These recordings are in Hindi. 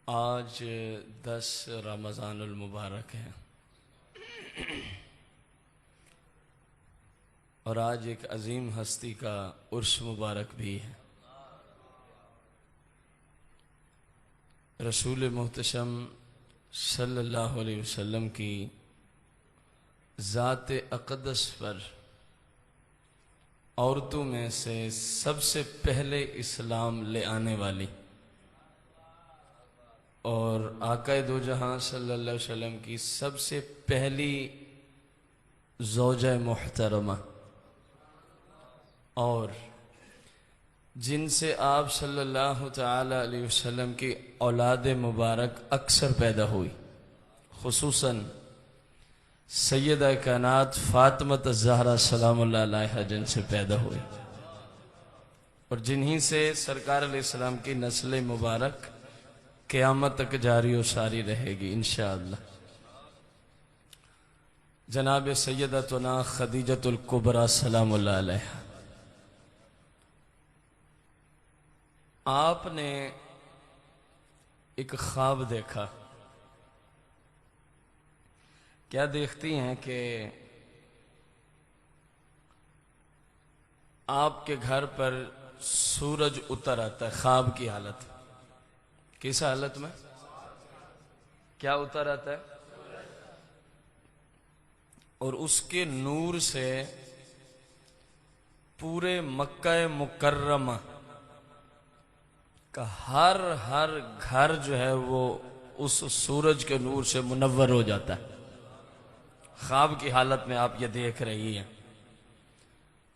आज 10 रमज़ानुल मुबारक है और आज एक अजीम हस्ती का उर्स मुबारक भी है। रसूल मुहतशम सल्लल्लाहु अलैहि वसल्लम की ज़ात अक़दस पर औरतों में से सबसे पहले इस्लाम ले आने वाली और आक़ाए दो जहां सल्लल्लाहु अलैहि वसल्लम की सबसे पहली ज़ौजा मुहतरमा और जिनसे आप सल्लल्लाहु तआला अलैहि वसल्लम की औलाद मुबारक अक्सर पैदा हुई, खुसूसन सैयदा कायनात फातिमा ज़हरा सलामुल्लाह अलैहा जिनसे पैदा हुई और जिन्हीं से सरकार अलैहिस्सलाम की नस्ल मुबारक क़यामत तक जारी और सारी रहेगी इंशाअल्लाह। जनाब सैयदतुना खदीजतुल कुबरा सलामुल्लाह अलैहा, आपने एक ख्वाब देखा। क्या देखती हैं कि आपके घर पर सूरज उतर आता है, ख्वाब की हालत। किस हालत में? क्या उतर आता है? और उसके नूर से पूरे मक्का मुकर्रमा का हर घर जो है वो उस सूरज के नूर से मुनव्वर हो जाता है। ख्वाब की हालत में आप ये देख रही हैं।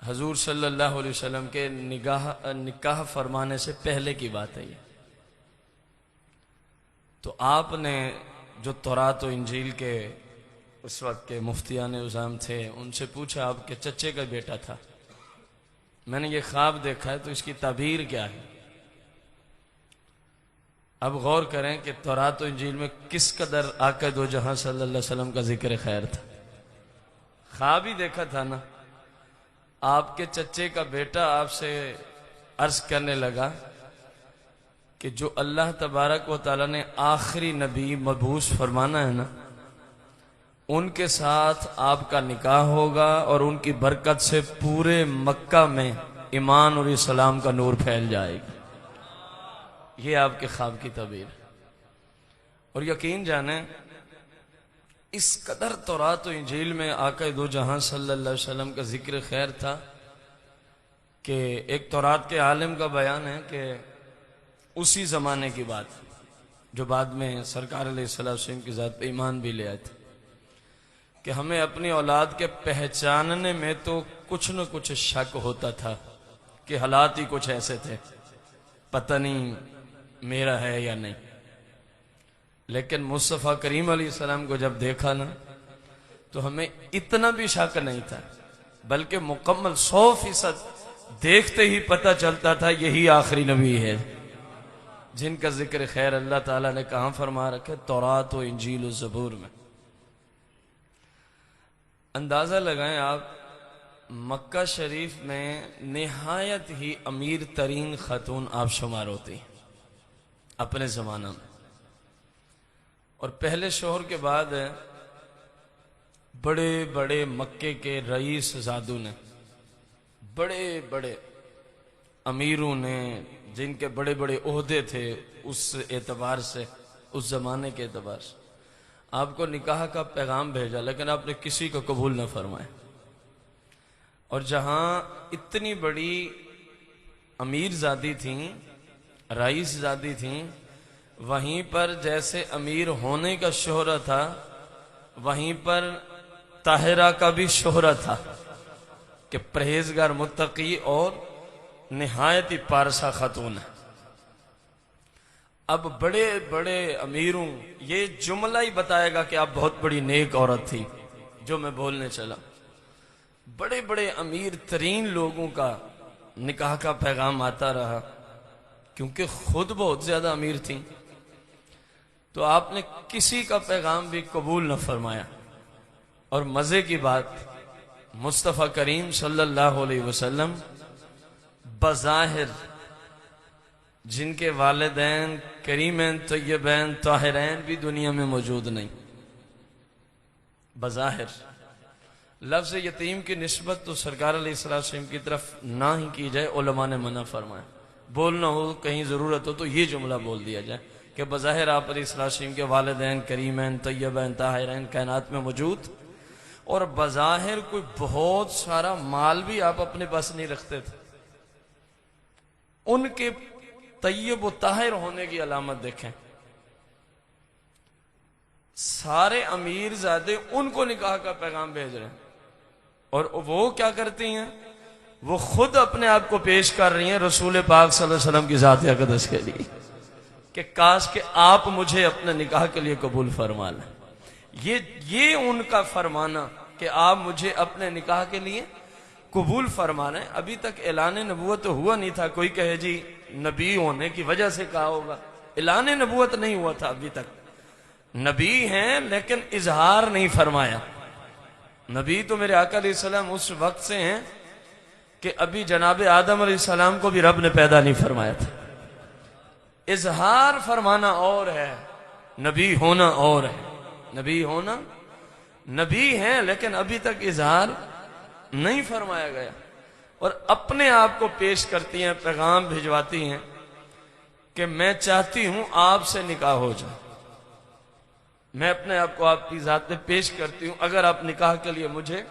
हजूर सल्लल्लाहु अलैहि वसल्लम के निकाह फरमाने से पहले की बात है ये। तो आपने जो तौरात और इंजील के उस वक्त के मुफ्तियान उज़ाम थे उनसे पूछा, आपके चच्चे का बेटा था, मैंने ये ख्वाब देखा है, तो इसकी ताबीर क्या है? अब गौर करें कि तौरात और इंजील में किस कदर आक़ा दो जहां सल्लल्लाहु अलैहि वसल्लम का जिक्र खैर था। ख्वाब ही देखा था ना। आपके चच्चे का बेटा आपसे अर्ज करने लगा कि जो अल्लाह तबारक व तआला ने आखिरी नबी मबूस फरमाना है ना, उनके साथ आपका निकाह होगा और उनकी बरकत से पूरे मक्का में ईमान और इस्लाम का नूर फैल जाएगा। ये आपके ख्वाब की तबीर। और यकीन जाने इस कदर तौरात और इंजील में आक़ा दो जहां सल्लल्लाहु अलैहि वसल्लम का जिक्र खैर था कि एक तौरात के आलिम का बयान है कि उसी ज़माने की बात जो बाद में सरकार अलैहिस्सलाम की ज़ात पे ईमान भी ले आए थे कि हमें अपनी औलाद के पहचानने में तो कुछ न कुछ शक होता था कि हालात ही कुछ ऐसे थे, पता नहीं मेरा है या नहीं। लेकिन मुस्तफ़ा करीम अलैहिस्सलाम को जब देखा ना तो हमें इतना भी शक नहीं था, बल्कि मुकम्मल 100% देखते ही पता चलता था यही आखिरी नबी है जिनका जिक्र खैर अल्लाह ताला ने कहाँ फरमा रखे? तौरात व इंजील व ज़बूर में। अंदाज़ा लगाएं आप, मक्का शरीफ में निहायत ही अमीर तरीन खातून आप शुमार होती हैं अपने ज़माना में। और पहले शोहर के बाद बड़े बड़े मक्के के रईस ज़ादू ने, बड़े बड़े अमीरों ने, जिनके बड़े बड़े ओहदे थे, उस एतबार से, उस ज़माने के एतबार से आपको निकाह का पैगाम भेजा, लेकिन आपने किसी को कबूल न फरमाया। और जहाँ इतनी बड़ी अमीर ज़ादी थी, रईस ज़ादी थी, वहीं पर जैसे अमीर होने का शोहरा था, वहीं पर ताहिरा का भी शोहरा था कि परहेजगार, मुत्तकी और निहायत ही पारसा खातून है। अब बड़े बड़े अमीरों, ये जुमला ही बताएगा कि आप बहुत बड़ी नेक औरत थी जो मैं बोलने चला। बड़े बड़े अमीर तरीन लोगों का निकाह का पैगाम आता रहा, क्योंकि खुद बहुत ज्यादा अमीर थी। तो आपने किसी का पैगाम भी कबूल न फरमाया। और मजे की बात, मुस्तफ़ा करीम सल्लल्लाहु अलैहि वसल्लम बज़ाहिर जिनके वालिदैन करीमैन तय्यबैन ताहिरैन भी दुनिया में मौजूद नहीं। बज़ाहिर लफ्ज़ यतीम की निस्बत तो सरकार अलैहिस्सलाम की तरफ ना ही की जाए, उलमा ने मना फरमाया। बोलना हो, कहीं ज़रूरत हो तो ये जुमला बोल दिया जाए कि बज़ाहिर आप अलैहिस्सलाम के वालिदैन करीमैन तय्यबैन ताहिरैन कायनात में मौजूद, और बज़ाहिर कोई बहुत सारा माल भी आप अपने पास नहीं रखते थे। उनके तय्यब व ताहिर होने की अलामत देखें, सारे अमीर ज़ादे उनको निकाह का पैगाम भेज रहे हैं, और वो क्या करती हैं, वो खुद अपने आप को पेश कर रही हैं रसूल पाक सल्लल्लाहु अलैहि वसल्लम की ज़ात अक़दस के लिए कि काश के आप मुझे अपने निकाह के लिए कबूल फरमा लें। ये उनका फरमाना कि आप मुझे अपने निकाह के लिए कबूल फरमाना है। अभी तक ऐलान नबूवत तो हुआ नहीं था, कोई कहे जी नबी होने की वजह से कहा होगा, ऐलान नबूवत नहीं हुआ था अभी तक। नबी हैं लेकिन इजहार नहीं फरमाया। नबी तो मेरे आका अलैहिस्सलाम उस वक्त से हैं कि अभी जनाब आदम अलैहिस्सलाम को भी रब ने पैदा नहीं फरमाया था। इजहार फरमाना और है, नबी होना और है। नबी होना, नबी हैं लेकिन अभी तक इजहार नहीं फरमाया गया, और अपने आप को पेश करती हैं, पैगाम भिजवाती हैं कि मैं चाहती हूं आपसे निकाह हो जाए। मैं अपने आप को आपकी ज़ात में पेश करती हूं, अगर आप निकाह के लिए मुझे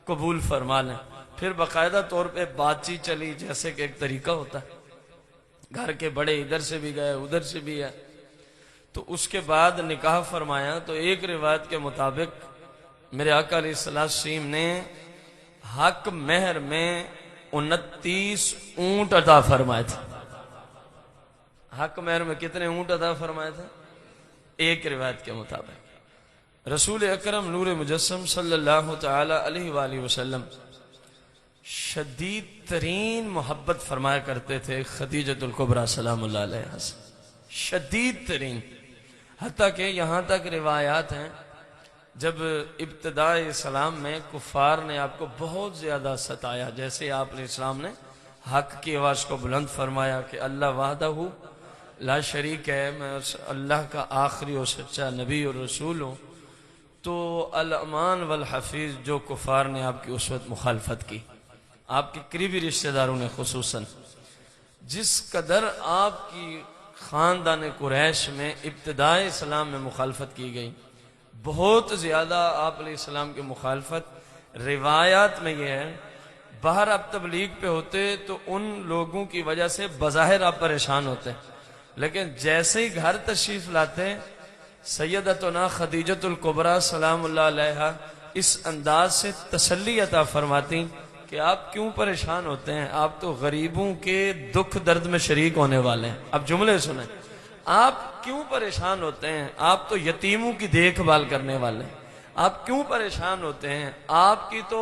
कबूल फरमा लें। फिर बाकायदा तौर पे बातचीत चली, जैसे कि एक तरीका होता है, घर के बड़े इधर से भी गए उधर से भी है, तो उसके बाद निकाह फरमाया। तो एक रिवायत के मुताबिक मेरे आका अलैहिस्सलाम ने हक मेहर में 29 ऊंट अता फरमाए थे। हक मेहर में कितने ऊंट अता फरमाए थे? एक रिवायत के मुताबिक रसूल अकरम नूर मुजस्सम सल्लल्लाहु तआला अलैहि वसल्लम शदीद तरीन मोहब्बत फरमाया करते थे खदीजतुल कुबरा सलामुल्लाह अलैहा से, शदीद तरीन। हत्ता कि यहाँ तक रिवायात हैं जब इब्तिदाए इस्लाम में कुफार ने आपको बहुत ज्यादा सताया, जैसे आपने इस्लाम ने हक की आवाज को बुलंद फरमाया कि अल्लाह वाहदहू ला शरीक है, मैं उस अल्लाह का आखिरी और सच्चा नबी और रसूल हूँ, तो अल अमान वल हफीज जो कुफार ने आपकी उस वक्त मुखालफत की, आपके करीबी रिश्तेदारों ने खुसूसन, जिस कदर आपकी खानदान कुरैश में इब्तिदाए इस्लाम में मुखालफत की गई, बहुत ज्यादा आप अलैहिस्सलाम की मुखालफत रिवायात में यह है। बाहर आप तबलीग पे होते तो उन लोगों की वजह से बज़ाहिर आप परेशान होते, लेकिन जैसे ही घर तशरीफ लाते सैयदतुना खदीजतुल कुबरा सलामुल्लाह अलैहा इस अंदाज से तसल्ली अता फरमाती कि आप क्यों परेशान होते हैं, आप तो गरीबों के दुख दर्द में शरीक होने वाले हैं। अब जुमले सुने, आप क्यों परेशान होते हैं, आप तो यतीमों की देखभाल करने वाले हैं, आप क्यों परेशान होते हैं, आपकी तो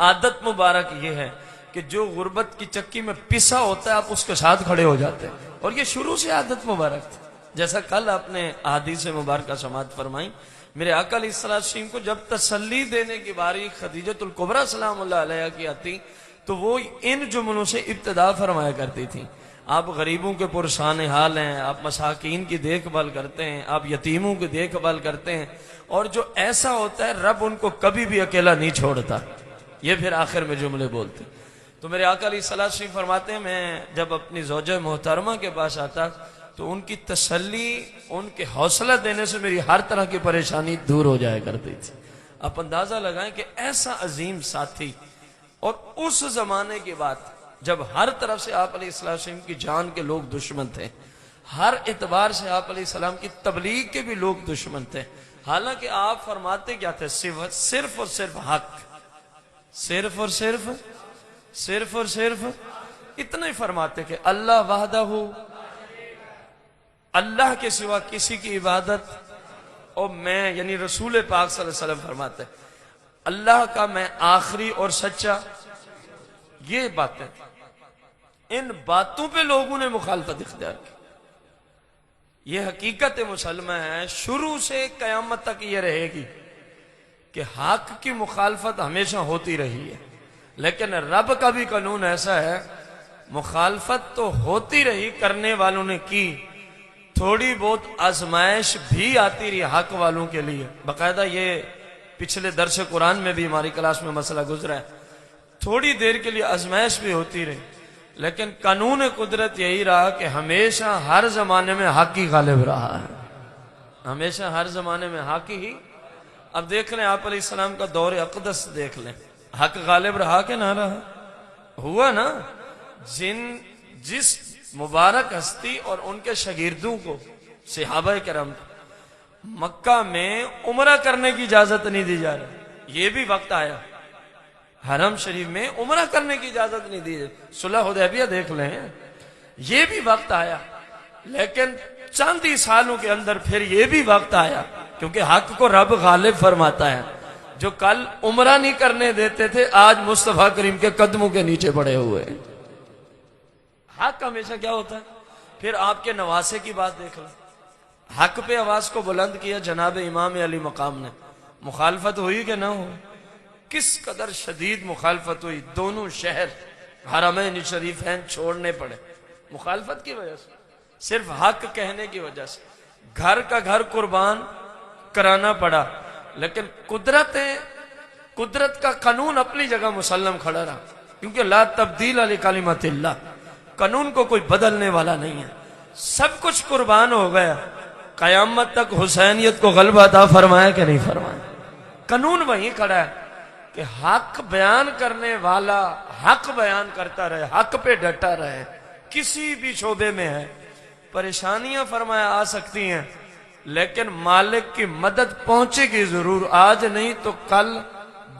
आदत मुबारक ये है कि जो गुर्बत की चक्की में पिसा होता है आप उसके साथ खड़े हो जाते हैं, और ये शुरू से आदत मुबारक थी। जैसा कल आपने हदीस मुबारक समाअत फरमाई, मेरे आका अलैहिस्सलाम को जब तसल्ली देने की बारी खदीजतुल कुबरा सलामुल्लाह अलैहा की आती तो वो इन जुमलों से इब्तिदा फरमाया करती थी। आप गरीबों के पुरसान हाल हैं, आप मसाकीन की देखभाल करते हैं, आप यतीमों की देखभाल करते हैं, और जो ऐसा होता है रब उनको कभी भी अकेला नहीं छोड़ता। ये फिर आखिर में जुमले बोलते। तो मेरे आका अलैहिस्सलाम फरमाते हैं, मैं जब अपनी ज़ौजा मोहतरमा के पास आता तो उनकी तसल्ली, उनके हौसला देने से मेरी हर तरह की परेशानी दूर हो जाया करती थी। आप अंदाजा लगाएं कि ऐसा अजीम साथी, और उस जमाने की बात जब हर तरफ से आप अलैहिस्सलाम की जान के लोग दुश्मन थे, हर एतबार से आप अलैहिस्सलाम की तबलीग के भी लोग दुश्मन थे। हालांकि आप फरमाते क्या थे, सिर्फ और सिर्फ हक, सिर्फ और सिर्फ इतना ही फरमाते कि अल्लाह वाहदहू, अल्लाह के सिवा किसी की इबादत, और मैं यानी रसूल पाक सल्लल्लाहु अलैहि वसल्लम फरमाते अल्लाह का मैं आखिरी और सच्चा। ये बातें, इन बातों पे लोगों ने मुखालफत इख्तियार की। ये हकीकत मुसलमा है, शुरू से कयामत तक ये रहेगी कि हक की मुखालफत हमेशा होती रही है, लेकिन रब का भी कानून ऐसा है, मुखालफत तो होती रही, करने वालों ने की, थोड़ी बहुत आजमाइश भी आती रही हक वालों के लिए। बाकायदा ये पिछले दर्स कुरान में भी हमारी क्लास में मसला गुजरा है। थोड़ी देर के लिए आजमाइश भी होती रही, लेकिन कानून कुदरत यही रहा कि हमेशा हर जमाने में हक ही गालिब रहा है, हमेशा हर जमाने में हक ही। अब देख लें आप अलैहिस्सलाम का दौर अक़दस देख लें, हक गालिब रहा कि ना रहा? हुआ ना। जिस मुबारक हस्ती और उनके शागिर्दों को, सहाबा करम, मक्का में उम्रा करने की इजाजत नहीं दी जा रही, ये भी वक्त आया। हरम शरीफ में उम्रा करने की इजाजत नहीं दी, सुलह हुदैबिया देख लें, ये भी वक्त आया। लेकिन चंद ही सालों के अंदर फिर ये भी वक्त आया, क्योंकि हक को रब गालिब फरमाता है। जो कल उम्रा नहीं करने देते थे, आज मुस्तफा करीम के कदमों के नीचे पड़े हुए। हक हमेशा क्या होता है? फिर आपके नवासे की बात देख लो, हक पे आवाज को बुलंद किया जनाब इमाम अली मकाम ने, मुखालफत हुई कि ना हुई? किस कदर शदीद मुखालफत हुई, दोनों शहर हरमैन शरीफैन छोड़ने पड़े मुखालफत की वजह से, सिर्फ हक कहने की वजह से। घर का घर कुर्बान कराना पड़ा, लेकिन कुदरत का कानून अपनी जगह मुसल्लम खड़ा रहा, क्योंकि ला तब्दील अली कलिमतिल्लाह, कानून को कोई बदलने वाला नहीं है। सब कुछ कुर्बान हो गया, कयामत तक हुसैनियत को गलबा अता फरमाया कि नहीं फरमाया? कानून वहीं खड़ा है कि हक बयान करने वाला हक बयान करता रहे, हक पे डटा रहे, किसी भी शोबे में है। परेशानियां फरमाया आ सकती हैं, लेकिन मालिक की मदद पहुंचेगी जरूर, आज नहीं तो कल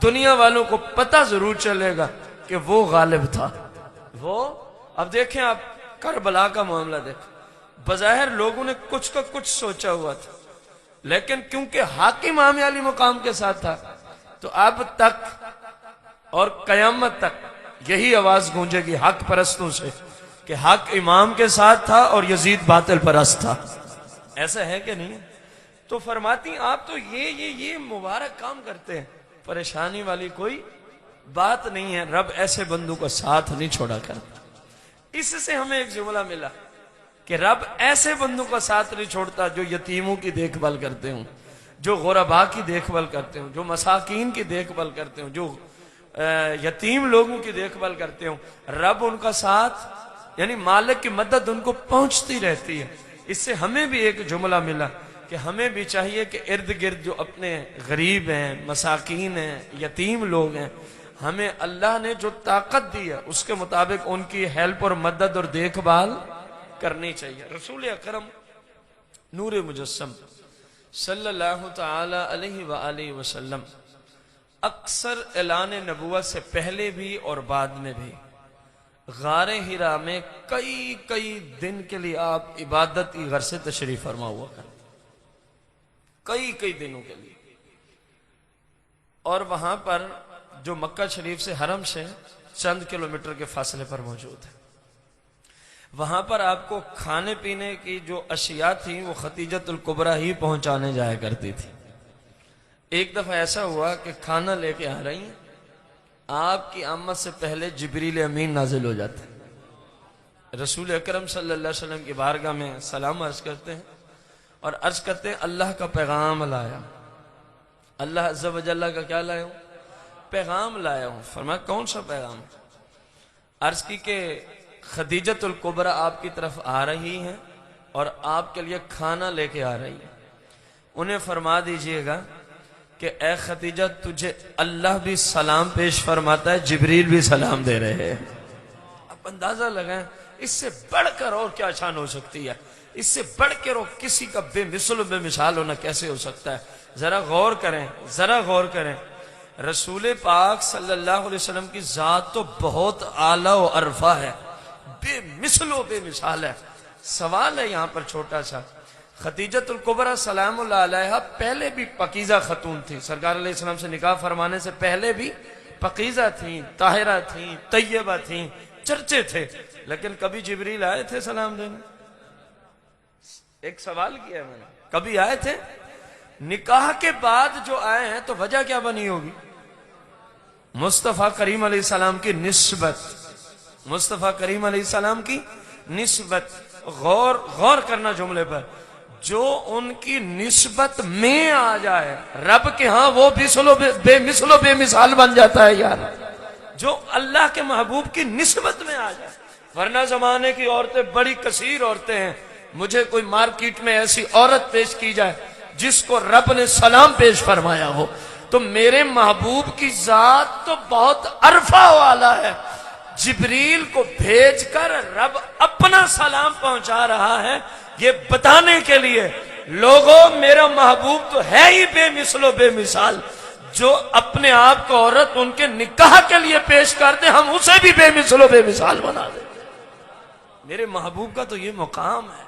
दुनिया वालों को पता जरूर चलेगा कि वो गालिब था। वो अब देखें आप करबला का मामला देखें, बज़ाहिर लोगों ने कुछ का कुछ सोचा हुआ था, लेकिन क्योंकि हक इमाम अली मुकाम के साथ था, तो अब तक और कयामत तक यही आवाज गूंजेगी हक परस्तों से कि हक इमाम के साथ था और यजीद बातिल परस्त था। ऐसा है कि नहीं? तो फरमाती आप तो ये मुबारक काम करते हैं, परेशानी वाली कोई बात नहीं है, रब ऐसे बंदों का साथ नहीं छोड़ा करता। इससे हमें एक जुमला मिला कि रब ऐसे बंदों का साथ नहीं छोड़ता जो यतीमों की देखभाल करते हो, जो गुरबा की देखभाल करते हो, जो मसाकीन की देखभाल करते हो, जो यतीम लोगों की देखभाल करते हो। रब उनका साथ यानी मालिक की मदद उनको पहुंचती रहती है। इससे हमें भी एक जुमला मिला कि हमें भी चाहिए कि इर्द गिर्द जो अपने गरीब हैं, मसाकीन हैं, यतीम लोग हैं, हमें अल्लाह ने जो ताकत दी है उसके मुताबिक उनकी हेल्प और मदद और देखभाल करनी चाहिए। रसूल अकरम नूर मुजस्सम सल्लल्लाहु तआला अलैहि व आलिहि वसल्लम अक्सर ऐलान नबुव्वत से पहले भी और बाद में भी गारे हिरा में कई दिन के लिए आप इबादत की घर से तशरीफ फरमा हुआ कर, कई दिनों के लिए। और वहां पर जो मक्का शरीफ से हरम से चंद किलोमीटर के फासले पर मौजूद है, वहां पर आपको खाने पीने की जो अशिया थी वो खतीजतुल कुबरा ही पहुंचाने जाया करती थी। एक दफा ऐसा हुआ कि खाना लेके आ रही हैं, आपकी आमद से पहले जिब्रील अमीन नाजिल हो जाते, रसूल अकरम सल्लल्लाहु अलैहि वसल्लम की बारगाह में सलाम अर्ज करते हैं और अर्ज करते हैं अल्लाह का पैगाम लाया। अल्लाह अज़्ज़ा व जल्ला का क्या लाया हूं? पैगाम लाया हूं। फरमाया कौन सा पैगाम? अर्ज की के खदीजतुल कुबरा आपकी तरफ आ रही हैं और आपके लिए खाना लेके आ रही है। उन्हें फरमा दीजिएगा कि ए खदीजा, तुझे अल्लाह भी सलाम पेश फरमाता है, जिब्रील भी सलाम दे रहे हैं। अब अंदाजा लगाएं इससे बढ़कर और क्या शान हो सकती है, इससे बढ़कर और किसी का बेमिसल बेमिसाल होना कैसे हो सकता है? जरा गौर करें, जरा गौर करें। रसूल पाक सल्लल्लाहु अलैहि वसल्लम की जात तो बहुत आला और अरफा है, बेमिसलो बेमिसाल है। सवाल है यहाँ पर छोटा सा, खतीजतुल कुबरा सलामुल्लाह अलैहा पहले भी पकीजा खतून थी, सरकार अलैहिस्सलाम से निकाह फरमाने से पहले भी पकीजा थी, ताहिरा थी, तैयबा थी, चर्चे थे, लेकिन कभी जिब्रील आए थे सलाम देने? एक सवाल किया मैंने, कभी आए थे? निकाह के बाद जो आए हैं तो वजह क्या बनी होगी? मुस्तफा करीम अलैहिस्सलाम की निस्बत, मुस्तफ़ा करीम अलैहिस्सलाम की निस्बत। गौर गौर करना जुमले पर, जो उनकी निस्बत में आ जाए रब के यहां वो बेमिसलो बेमिसाल बन जाता है यार, जो अल्लाह के महबूब की निस्बत में आ जाए। वरना जमाने की औरतें बड़ी कसीर औरतें हैं, मुझे कोई मार्केट में ऐसी औरत पेश की जाए जिसको रब ने सलाम पेश फरमाया हो, तो मेरे महबूब की जात तो बहुत अरफा वाला है। जिब्रील को भेजकर रब अपना सलाम पहुंचा रहा है, ये बताने के लिए लोगों मेरा महबूब तो है ही बेमिसलो बेमिसाल, जो अपने आप को औरत उनके निकाह के लिए पेश कर दे हम उसे भी बेमिसलो बेमिसाल बना दे। मेरे महबूब का तो ये मुकाम है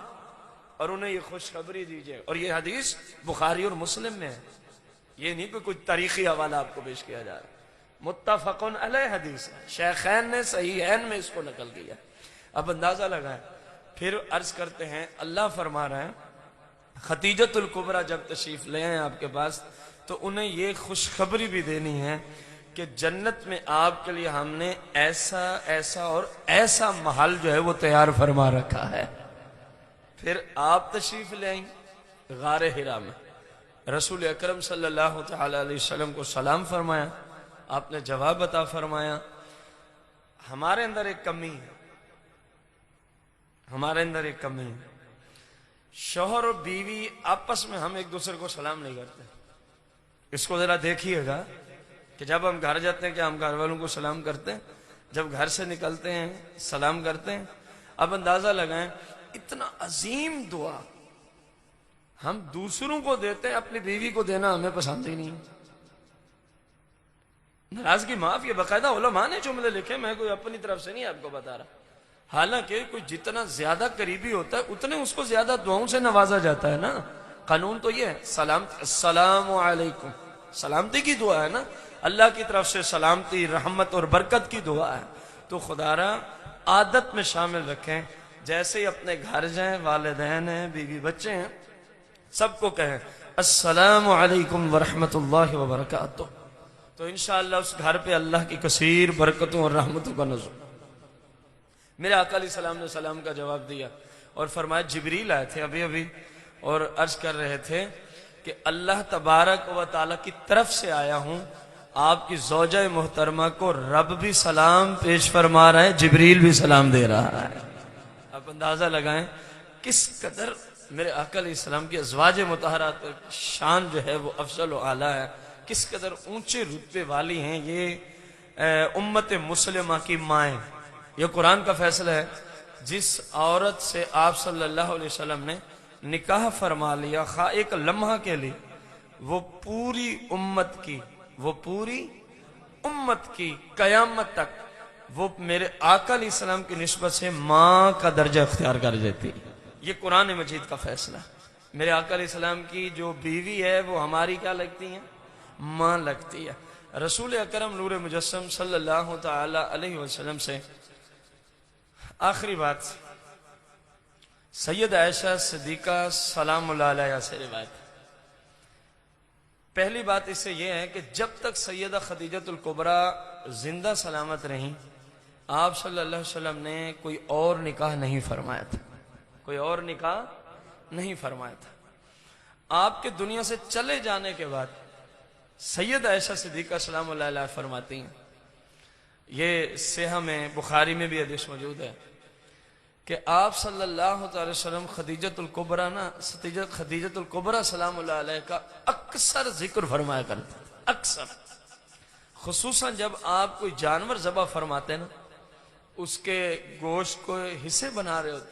और उन्हें ये खुशखबरी दीजिए। और ये हदीस बुखारी और मुस्लिम में है, ये नहीं कि कुछ तारीखी हवाला आपको पेश किया जा रहा, मुत्तफकुन अलैह हदीस है, शेखैन ने सहीहैन में इसको नकल किया। अब अंदाजा लगाए, फिर अर्ज करते हैं, अल्लाह फरमा रहे हैं खतीजतुल कुबरा जब तशरीफ ले आए आपके पास तो उन्हें ये खुशखबरी भी देनी है कि जन्नत में आपके लिए हमने ऐसा ऐसा और ऐसा महल जो है वो तैयार फरमा रखा है। फिर आप तशरीफ ले आई गारे हिरा में, रसूल अकरम सल्लल्लाहु तआला अलैहि वसल्लम को सलाम फरमाया, आपने जवाब अता फरमाया। हमारे अंदर एक कमी है, हमारे अंदर एक कमी है, शौहर और बीवी आपस में हम एक दूसरे को सलाम नहीं करते। इसको जरा देखिएगा कि जब हम घर जाते हैं कि हम घर वालों को सलाम करते हैं, जब घर से निकलते हैं सलाम करते हैं। अब अंदाजा लगाएं, इतना अजीम दुआ हम दूसरों को देते हैं, अपनी बीवी को देना हमें पसंद ही नहीं। नाराजगी माफ, ये बाकायदा उलमा ने जुमले लिखे, मैं कोई अपनी तरफ से नहीं आपको बता रहा। हालांकि कोई जितना ज्यादा करीबी होता है उतने उसको ज्यादा दुआओं से नवाजा जाता है ना। कानून तो ये है, अस्सलामु अलैकुम, सलामती की दुआ है ना, अल्लाह की तरफ से सलामती रहमत और बरकत की दुआ है। तो खुदारा आदत में शामिल रखें, जैसे ही अपने घर जाएं, वालिदैन हैं, बीवी बच्चे हैं, सबको कहें अस्सलामु अलैकुम व रहमतुल्लाहि व बरकातुहू, तो इंशाअल्लाह उस घर पे अल्लाह की कसीर बरकतों और रहमतों का नज़ुल। मेरे आका अलैहिस्सलाम ने सलाम का जवाब दिया और फरमाया, जिब्रील आए थे अभी अभी और अर्ज कर रहे थे कि अल्लाह तबारक व तआला की तरफ से आया हूं, आपकी ज़ौजा मोहतरमा को रब भी सलाम पेश फरमा रहा है, जिब्रील भी सलाम दे रहा है। आप अंदाजा लगाएं किस कदर मेरे आका अलैहिस्सलाम की अज़वाज मुतहरात शान जो है वो अफजल व आला है, किस कदर ऊंचे रुतबे वाली हैं ये उम्मत मुस्लिमा की माएँ। ये कुरान का फैसला है, जिस औरत से आप सल्लल्लाहु अलैहि वसल्लम ने निकाह फरमा लिया खा एक लम्हा के लिए, वो पूरी उम्मत की कयामत तक वो मेरे आका अलैहिस्सलाम की निस्बत से माँ का दर्जा अख्तियार कर देती। ये कुरान मजीद का फैसला। मेरे आका अलैहिस्सलाम की जो बीवी है वो हमारी क्या लगती है, माँ लगती है। रसूल अकरम नूर मुजस्सम सल्लल्लाहु तआला अलैहि वसल्लम से आखिरी बात, सैयद आयशा सिद्दीका सलामुल्लाह अलैहा से रिवायत। पहली बात इससे यह है कि जब तक सैयदा खदीजतुल कुबरा जिंदा सलामत रहीं, आप सल्लल्लाहु अलैहि वसल्लम ने कोई और निकाह नहीं फरमाया था, कोई और निकाह नहीं फरमाया था। आपके दुनिया से चले जाने के बाद सैयद आयशा सिद्दीका सलामुल्लाह अलैहा फरमाती हैं, ये सेहा में बुखारी में भी हदीस मौजूद है कि आप सल्लल्लाहु अलैहि वसल्लम खदीजतुल कुबरा खदीजतुल कुबरा सलामुल्लाह अलैहा का अक्सर जिक्र फरमाया करते, अक्सर। खुसूसन जब आप कोई जानवर ज़बह फरमाते ना, उसके गोश्त को हिस्से बना रहे होते,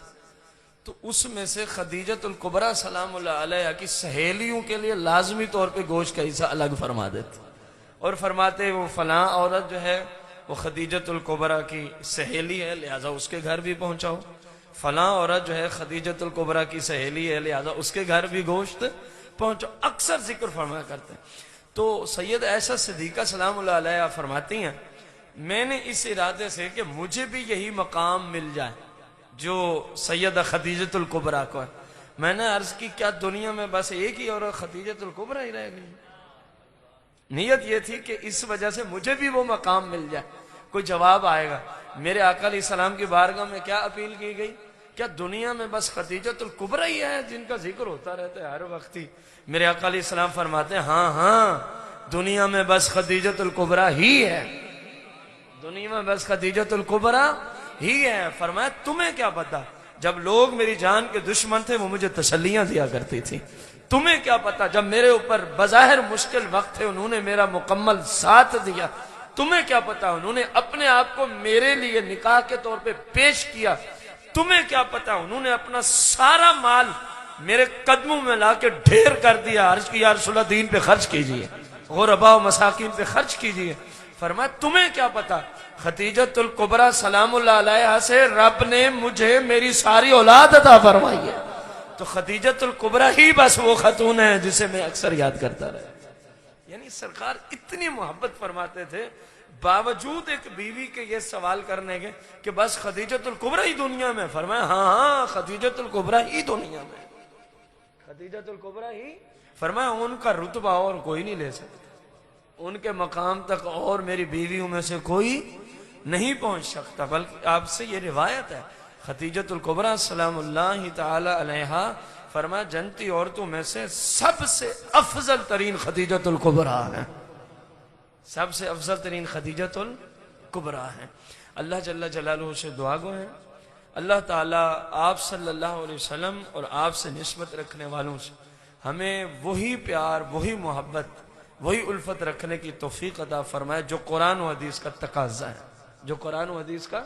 तो उसमें से खदीजतुल कुबरा सलामुल्लाह अलैहा की सहेलियों के लिए लाजमी तौर पे गोश्त का हिस्सा अलग फरमा देते और फरमाते वो फलां औरत जो है वो खदीजतुल कुबरा की सहेली है, लिहाजा उसके घर भी पहुंचाओ। फलां औरत जो है खदीजतुल कुबरा की सहेली है, लिहाजा उसके घर भी गोश्त पहुंचाओ। अक्सर जिक्र फरमाया करते हैं। तो सैयद आयशा सिद्दीका सलामुल्लाह अलैहा फरमाती हैं, मैंने इस इरादे से कि मुझे भी यही मकाम मिल जाए जो सैयदा खदीजतुल कुबरा को है, मैंने अर्ज की क्या दुनिया में बस एक ही औरत खदीजतुल कुबरा ही रह गई? नीयत यह थी कि इस वजह से मुझे भी वो मकाम मिल जाए। कोई जवाब आएगा मेरे आका अलैहिस्सलाम की बारगाह में क्या अपील की गई? क्या दुनिया में बस खदीजतुल कुबरा ही है जिनका जिक्र होता रहता है हर वक्त ही? मेरे आका अलैहिस्सलाम फरमाते हैं हाँ हाँ, दुनिया में बस खदीजतुल कुबरा ही है, दुनिया में बस खदीजतुल कुबरा ही है। फरमाया तुम्हें क्या पता, जब लोग मेरी जान के दुश्मन थे वो मुझे तसल्लियां दिया करती थी। तुम्हें क्या पता, जब मेरे ऊपर बज़ाहिर मुश्किल वक्त थे उन्होंने मेरा मुकम्मल साथ दिया। तुम्हें क्या पता, उन्होंने अपने आप को मेरे लिए निकाह के तौर पे पेश किया। तुम्हें क्या पता, उन्होंने अपना सारा माल मेरे कदमों में लाके ढेर कर दिया। अर्ज की या रसूलल्लाह दीन पे खर्च कीजिए, गुरबा मसाकिन पे खर्च कीजिए। फरमाया तुम्हें क्या पता, खदीजतुल कुबरा सलामुल्लाह अलैहा से रब ने मुझे मेरी सारी औलाद अता फरमाई है। तो खदीजतुल कुबरा ही बस वो खतून है जिसे मैं अक्सर याद करता रहा। यानी सरकार इतनी मोहब्बत फरमाते थे, बावजूद एक बीवी के ये सवाल करने के कि बस खदीजतुल कुबरा ही दुनिया में। फरमाया हाँ हाँ, खदीजतुल कुबरा ही दुनिया में, खदीजतुल कुबरा ही। फरमाया उनका रुतबा और कोई नहीं ले सकता, उनके मकाम तक और मेरी बीवियों में से कोई नहीं पहुंच सकता। बल्कि आपसे ये रिवायत है, खदीजतुल कुबरा सलामुल्लाह तआला अलैहा फरमाया जनती औरतों में से सबसे अफजल तरीन खदीजतुल कुबरा है, सबसे अफजल तरीन खदीजतुल कुबरा है। अल्लाह जल्ला जलालुहु से दुआ गो है, अल्लाह ताला आप सल्लल्लाहु अलैहि वसल्लम और आपसे निस्बत रखने वालों से हमें वही प्यार, वही मोहब्बत, वही उल्फत रखने की तौफीक अता फरमाए जो कुरान और हदीस का तकाजा है, जो कुरान और हदीस का।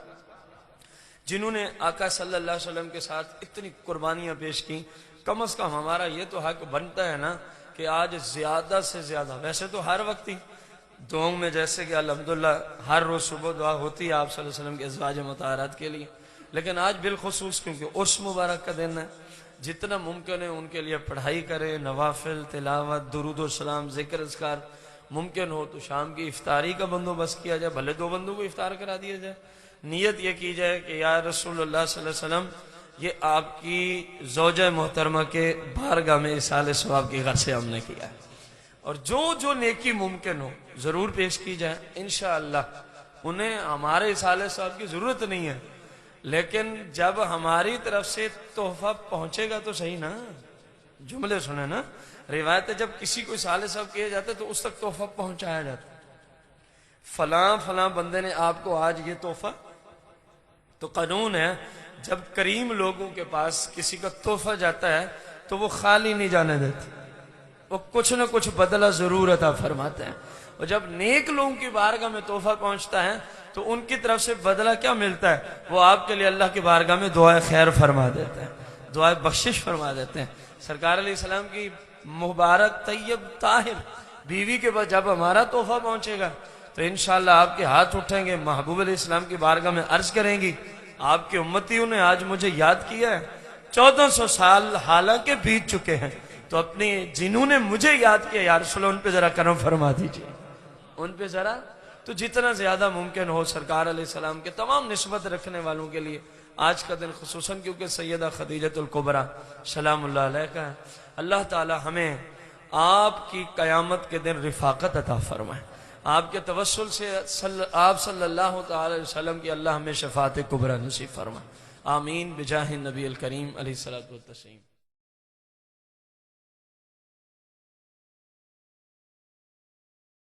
जिन्होंने आका सल्लल्लाहु अलैहि वसल्लम के साथ इतनी कुर्बानियां पेश की, कम अज कम हमारा ये तो हक बनता है ना कि आज ज्यादा से ज्यादा, वैसे तो हर वक्त ही दुआओं में जैसे कि अल्हम्दुलिल्लाह हर रोज सुबह दुआ होती है आप सल्लल्लाहु अलैहि वसल्लम के अज़वाज मुतहहरात के लिए, लेकिन आज बिलखुसूस क्योंकि उर्स मुबारक का दिन है, जितना मुमकिन है उनके लिए पढ़ाई करें, नवाफिल, तिलावत, दुरूद सलाम, जिक्र अज़कार। मुमकिन हो तो शाम की इफ्तारी का बंदोबस्त किया जाए, भले 2 बंदों को इफ्तार करा दिया जाए। नियत यह की जाए कि या रसूलुल्लाह सल्लल्लाहु अलैहि वसल्लम ये आपकी ज़ौजा मोहतरमा के बारगाह में इसाले सवाब की गर्ज से हमने किया है, और जो जो नेकी मुमकिन हो जरूर पेश की जाए इंशाअल्लाह। उन्हें हमारे इसाले सवाब की जरूरत नहीं है, लेकिन जब हमारी तरफ से तोहफा पहुंचेगा तो सही ना। जुमले सुने ना, रिवायत है जब किसी को इसाले सवाब किए जाते तो उस तक तोहफा पहुंचाया जाता। फलां फलां बंदे ने आपको आज ये तोहफा, तो कानून है जब करीम लोगों के पास किसी का तोहफा जाता है तो वो खाली नहीं जाने देते, वो कुछ न कुछ बदला जरूर अता फरमाते हैं। और जब नेक लोगों की बारगाह में तोहफा पहुंचता है तो उनकी तरफ से बदला क्या मिलता है, वो आपके लिए अल्लाह की बारगाह में दुआ खैर फरमा देते हैं, दुआ बख्शिश फरमा देते हैं। सरकार अलैहिस्सलाम की मुबारक तैयब ताहिर बीवी के पास जब हमारा तोहफा पहुंचेगा तो इंशाअल्लाह आपके हाथ उठेंगे, महबूब अलैहिस्सलाम की बारगाह में अर्ज करेंगी आपके उम्मतियों ने आज मुझे याद किया है। 1400 साल हालांकि बीत चुके हैं, तो अपने जिन्होंने मुझे याद किया यार रसूल उन पे जरा करम फरमा दीजिए, उन पे जरा। तो जितना ज्यादा मुमकिन हो सरकार अलैहिस्सलाम के तमाम निस्बत रखने वालों के लिए आज का दिन खुसूसन, क्योंकि सैयदा खदीजतुल कुबरा सलामुल्लाह अलैहा है। अल्लाह ताला हमें आपकी कयामत के दिन रिफाकत अता फरमाए, आपके तवस्सुल से आप सल्लल्लाहु अलैहि वसल्लम की अल्लाह हमें शफात कुबरा नसीब फरमाए। आमीन बिजाहि नबी अल करीम अलैहि सल्लतु व तस्लीम।